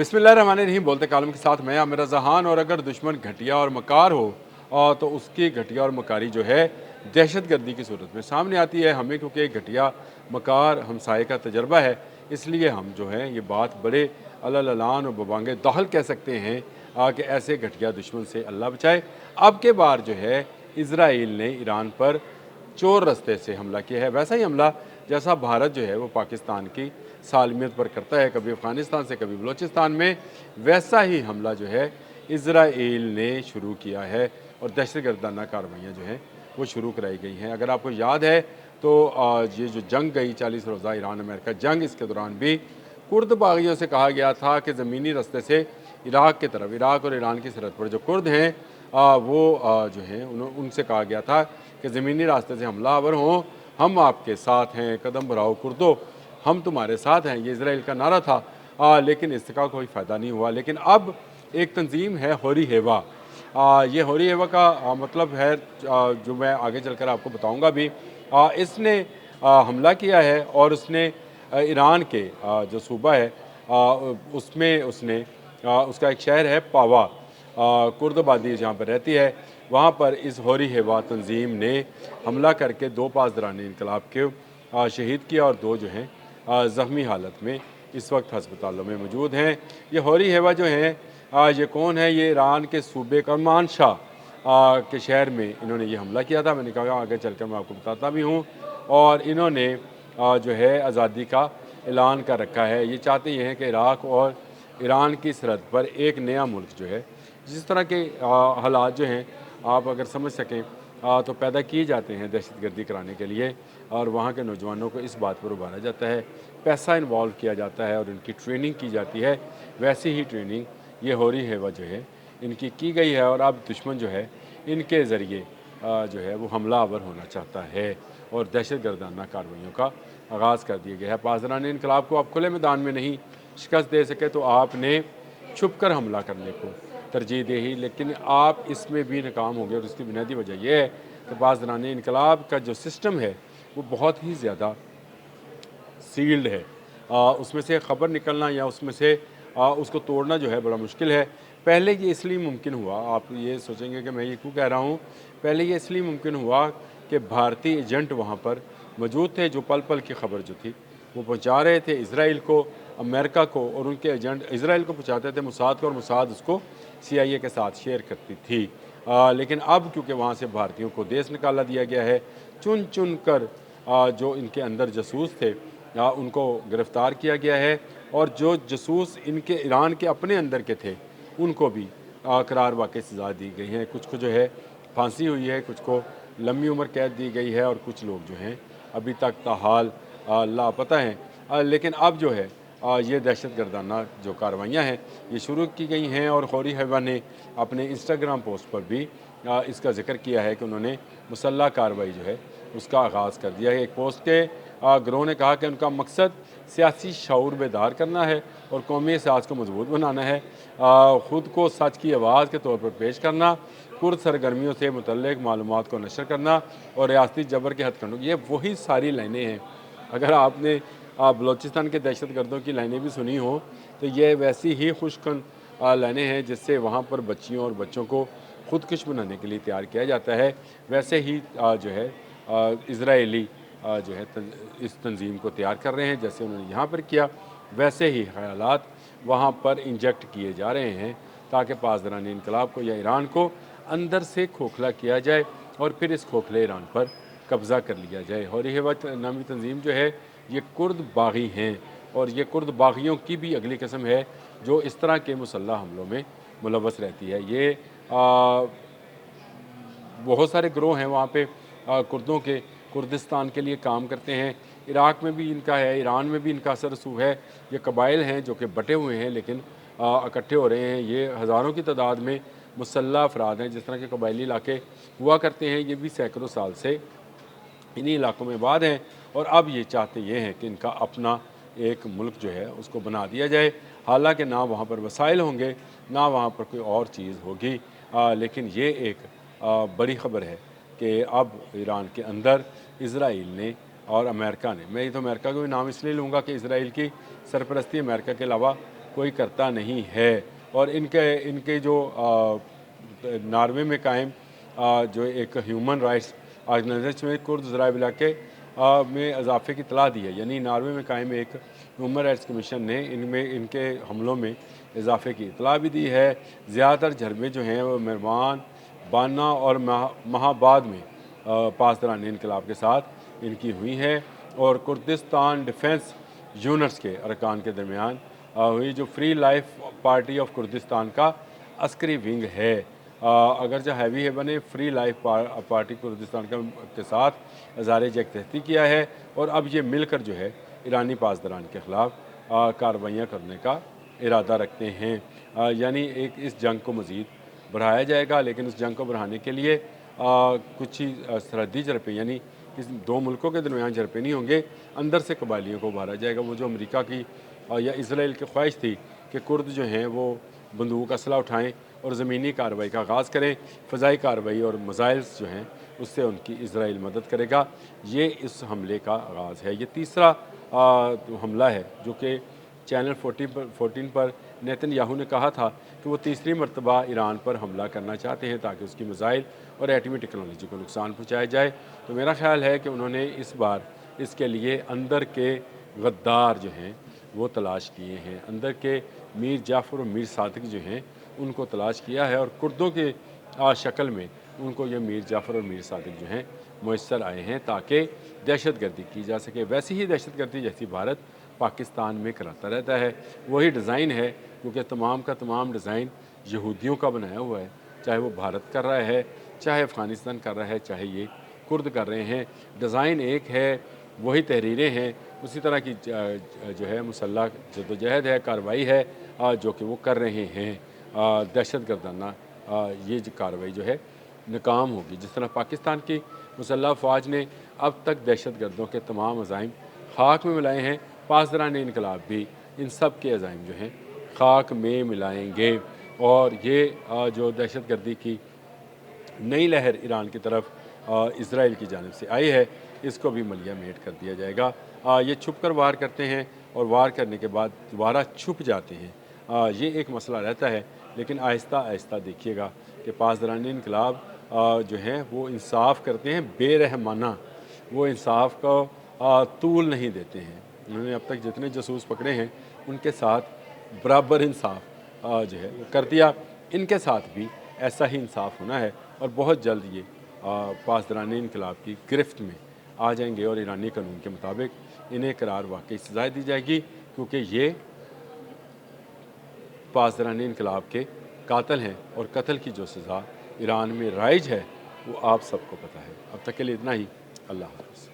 बिस्मिल्लाहिर्रहमानिर्रहीम। बोलते कालम के साथ मैं आमिर जहान। और अगर दुश्मन घटिया और मकार हो तो उसकी घटिया और मकारी जो है दहशत गर्दी की सूरत में सामने आती है हमें, क्योंकि घटिया मकार हमसाये का तजर्बा है। इसलिए हम जो है ये बात बड़े अलान और बबांगे दहल कह सकते हैं कि ऐसे घटिया दुश्मन से अल्लाह बचाए। अब के बार जो है इसराइल ने ईरान पर चोर रास्ते से हमला किया है, वैसा ही हमला जैसा भारत जो है वो पाकिस्तान की सालमियत पर करता है, कभी अफ़गानिस्तान से कभी बलूचिस्तान में, वैसा ही हमला जो है इसराइल ने शुरू किया है। और दहशतगर्दाना कार्रवाइयाँ जो हैं वो शुरू कराई गई हैं। अगर आपको याद है तो ये जो जंग गई 40 रोज़ा ईरान अमेरिका जंग, इसके दौरान भी कुर्द बागियों से कहा गया था कि ज़मीनी रास्ते से इराक़ की तरफ, इराक़ और ईरान की सरहद पर जो कुर्द हैं वो जो हैं उनसे कहा गया था कि ज़मीनी रास्ते से हमलावर हों, हम आपके साथ हैं, कदम बढ़ाओ कुर्दो, हम तुम्हारे साथ हैं। ये इसराइल का नारा था, लेकिन इसका कोई फ़ायदा नहीं हुआ। लेकिन अब एक तंजीम है होरी हेवा। ये होरी हेवा का मतलब है जो मैं आगे चलकर आपको बताऊंगा भी। इसने हमला किया है और उसने ईरान के जो सूबा है उसमें उसने उसका एक शहर है पावा, कुर्द आबादी जहाँ पर रहती है, वहाँ पर इस होरी हेवा तंजीम ने हमला करके 2 पासदारान इनकलाब के शहीद किया और 2 जो हैं ज़ख्मी हालत में इस वक्त हस्पतालों में मौजूद हैं। ये होरी हेवा जो हैं ये कौन है? ये ईरान के सूबे करमान शाह के शहर में इन्होंने ये हमला किया था। मैंने कहा आगे चलकर मैं आपको बताता भी हूँ। और इन्होंने जो है आज़ादी का ऐलान कर रखा है। ये चाहते हैं कि इराक़ और ईरान की सरहद पर एक नया मुल्क जो है, जिस तरह के हालात जो हैं आप अगर समझ सकें तो पैदा किए जाते हैं दहशतगर्दी कराने के लिए, और वहाँ के नौजवानों को इस बात पर उभारा जाता है, पैसा इन्वॉल्व किया जाता है और इनकी ट्रेनिंग की जाती है। वैसी ही ट्रेनिंग ये होरी हेवा जो है इनकी की गई है, और अब दुश्मन जो है इनके ज़रिए जो है वो हमलावर होना चाहता है और दहशतगर्दाना कार्रवाइयों का आगाज़ कर दिया गया है। पासदारान इनकलाब को आप खुले मैदान में नहीं शिकस्त दे सके तो आपने छुप कर हमला करने को तरजीह दी ही, लेकिन आप इसमें भी नाकाम हो गए। और उसकी बुनियादी वजह यह है कि पासदारान इनकलाब का जो सिस्टम है वो बहुत ही ज़्यादा सील्ड है। उसमें से ख़बर निकलना या उसमें से उसको तोड़ना जो है बड़ा मुश्किल है। पहले ये इसलिए मुमकिन हुआ, आप ये सोचेंगे कि मैं ये क्यों कह रहा हूँ, पहले ये इसलिए मुमकिन हुआ कि भारतीय एजेंट वहाँ पर मौजूद थे, जो पल पल की ख़बर जो थी वो पहुँचा रहे थे इसराइल को, अमेरिका को, और उनके एजेंट इसराइल को पहुँचाते थे मोसाद को, और मोसाद उसको CIA के साथ शेयर करती थी। लेकिन अब क्योंकि वहाँ से भारतीयों को देश निकाला दिया गया है, चुन चुन कर जो इनके अंदर जासूस थे उनको गिरफ़्तार किया गया है, और जो जासूस इनके ईरान के अपने अंदर के थे उनको भी करार वाक़ई सज़ा दी गई है। कुछ को जो है फांसी हुई है, कुछ को लंबी उम्र कैद दी गई है, और कुछ लोग जो हैं अभी तक ताहाल लापता हैं। लेकिन अब जो है ये दहशतगर्दाना जो कार्रवाइयाँ हैं ये शुरू की गई हैं, और होरी हेवा ने अपने इंस्टाग्राम पोस्ट पर भी इसका ज़िक्र किया है कि उन्होंने मुसल्लह कार्रवाई जो है उसका आगाज़ कर दिया है। एक पोस्ट के गिरोह ने कहा कि उनका मकसद सियासी शऊर बेदार करना है और कौमी एहसास को मजबूत बनाना है, ख़ुद को सच की आवाज़ के तौर पर पेश करना, कुर्द सरगर्मियों से मुतल्लिक़ मालूमात को नशर करना और रियासती जबर के हथकंडों, ये वही सारी लाइनें हैं। अगर आपने बलूचिस्तान के दहशतगर्दों की लाइनें भी सुनी हो तो ये वैसी ही खुशकन लाइनें हैं जिससे वहाँ पर बच्चियों और बच्चों को खुदकुश बनाने के लिए तैयार किया जाता है। वैसे ही जो है इजरायली जो है इस तंजीम को तैयार कर रहे हैं, जैसे उन्होंने यहाँ पर किया वैसे ही ख़यालात वहाँ पर इंजेक्ट किए जा रहे हैं, ताकि पासदारान इनकलाब को या ईरान को अंदर से खोखला किया जाए और फिर इस खोखले ईरान पर कब्ज़ा कर लिया जाए। होरी हेवा नामी तंजीम जो है ये कुर्द बागी हैं, और ये कुर्द बागियों की भी अगली किस्म है जो इस तरह के मुसल्लह हमलों में मुलव्वस रहती है। ये बहुत सारे गिरोह हैं वहाँ पे कुर्दों के, कुर्दिस्तान के लिए काम करते हैं। इराक़ में भी इनका है, ईरान में भी इनका असर रसूख है। ये कबाइल हैं जो कि बटे हुए हैं लेकिन इकट्ठे हो रहे हैं। ये हज़ारों की तादाद में मुसल्लह अफराद हैं। जिस तरह के कबायली इलाके हुआ करते हैं ये भी सैकड़ों साल से इन्हीं इलाकों में आबाद हैं, और अब ये चाहते ये हैं कि इनका अपना एक मुल्क जो है उसको बना दिया जाए। हालांकि ना वहाँ पर वसाइल होंगे, ना वहाँ पर कोई और चीज़ होगी, लेकिन ये एक बड़ी ख़बर है कि अब ईरान के अंदर इसराइल ने और अमेरिका ने, मैं ये तो अमेरिका का भी नाम इसलिए लूँगा कि इसराइल की सरपरस्ती अमेरिका के अलावा कोई करता नहीं है। और इनके इनके जो नॉर्वे में कायम जो एक ह्यूमन राइट्स ऑर्गेनाइजेशन में कुर्द ज़राए इलाके में इजाफे की इतला दी है। यानी नॉर्वे में कायम एक ह्यूमन राइट्स कमीशन ने इनमें इनके हमलों में इजाफे की इतला भी दी है। ज़्यादातर झड़पें जो हैं वो मेरवान, बाना और महाबाद में पासदारान इनकलाब के साथ इनकी हुई हैं। और कुर्दिस्तान डिफेंस यूनिट्स के अरकान के दरमियान हुई, जो free life party of Kurdistan का अस्करी विंग है। अगर जो हैवी हेवन ने फ्री लाइफ पार्टी कुर्दिस्तान के साथ इज़हार यकजहती किया है और अब ये मिलकर जो है ईरानी पासदारान के ख़िलाफ़ कार्रवाइयाँ करने का इरादा रखते हैं। यानी एक इस जंग को मज़ीद बढ़ाया जाएगा, लेकिन इस जंग को बढ़ाने के लिए कुछ ही सरहदी झड़पें, यानी किस दो मुल्कों के दरमियान झड़पें नहीं होंगे, अंदर से कबायलियों को उभारा जाएगा। वो जो अमेरिका की या इसराइल की ख्वाहिश थी कि कुर्द जो हैं वो बंदूक असला उठाएँ और ज़मीनी कार्रवाई का आगाज़ करें, फ़ज़ाई कार्रवाई और मिसाइल्स जो हैं उससे उनकी इसराइल मदद करेगा। ये इस हमले का आगाज़ है। ये तीसरा हमला है जो कि चैनल 14 पर नेतन्याहू ने कहा था कि वो तीसरी मरतबा ईरान पर हमला करना चाहते हैं ताकि उसकी मिसाइल और एटमी टेक्नोलॉजी को नुकसान पहुँचाया जाए। तो मेरा ख्याल है कि उन्होंने इस बार इसके लिए अंदर के गद्दार जो हैं वो तलाश किए हैं, अंदर के मीर जाफ़र और मीर सादिक जो हैं उनको तलाश किया है और कुर्दों के शक्ल में उनको ये मीर जाफ़र और मीर सादिक जो हैं मुयस्सर आए हैं ताकि दहशत गर्दी की जा सके। वैसी ही दहशत गर्दी जैसी भारत पाकिस्तान में कराता रहता है, वही डिज़ाइन है, क्योंकि तमाम का तमाम डिज़ाइन यहूदियों का बनाया हुआ है। चाहे वो भारत कर रहा है, चाहे अफ़गानिस्तान कर रहा है, चाहे ये कुर्द कर रहे हैं, डिज़ाइन एक है, वही तहरीरें हैं, उसी तरह की जो है मुसल्लह जद्दोजहद है, कार्रवाई है जो कि वो कर रहे हैं। दहशत गर्दाना ये जो कार्रवाई जो है नाकाम होगी। जिस तरह पाकिस्तान की मुसल्लह फ़ौज ने अब तक दहशत गर्दों के तमाम अज़ाइम खाक में मिलाए हैं, पासदारान इनकलाब भी इन सब के अज़ाइम जो हैं खाक में मिलाएंगे। और ये जो दहशत गर्दी की नई लहर ईरान की तरफ इसराइल की जानिब से आई है, इसको भी मलिया मेट कर दिया जाएगा। ये छुप कर वार करते हैं और वार करने के बाद दोबारा छुप जाते हैं। ये एक मसला रहता है, लेकिन आहिस्ता आहिस्ता देखिएगा कि पासदारान इनकलाब जो हैं वो इंसाफ करते हैं बेरहमाना, वो इंसाफ को तूल नहीं देते हैं। उन्होंने अब तक जितने जासूस पकड़े हैं उनके साथ बराबर इंसाफ जो है वो कर दिया। इनके साथ भी ऐसा ही इंसाफ होना है और बहुत जल्द ये पासदारान इनकलाब की गिरफ्त में आ जाएंगे और ईरानी कानून के मुताबिक इन्हें करार वाकई सज़ा दी जाएगी, क्योंकि ये पासदारान इनकलाब के कातिल हैं और कत्ल की जो सज़ा ईरान में राइज है वो आप सबको पता है। अब तक के लिए इतना ही। अल्लाह हाफ़िज़।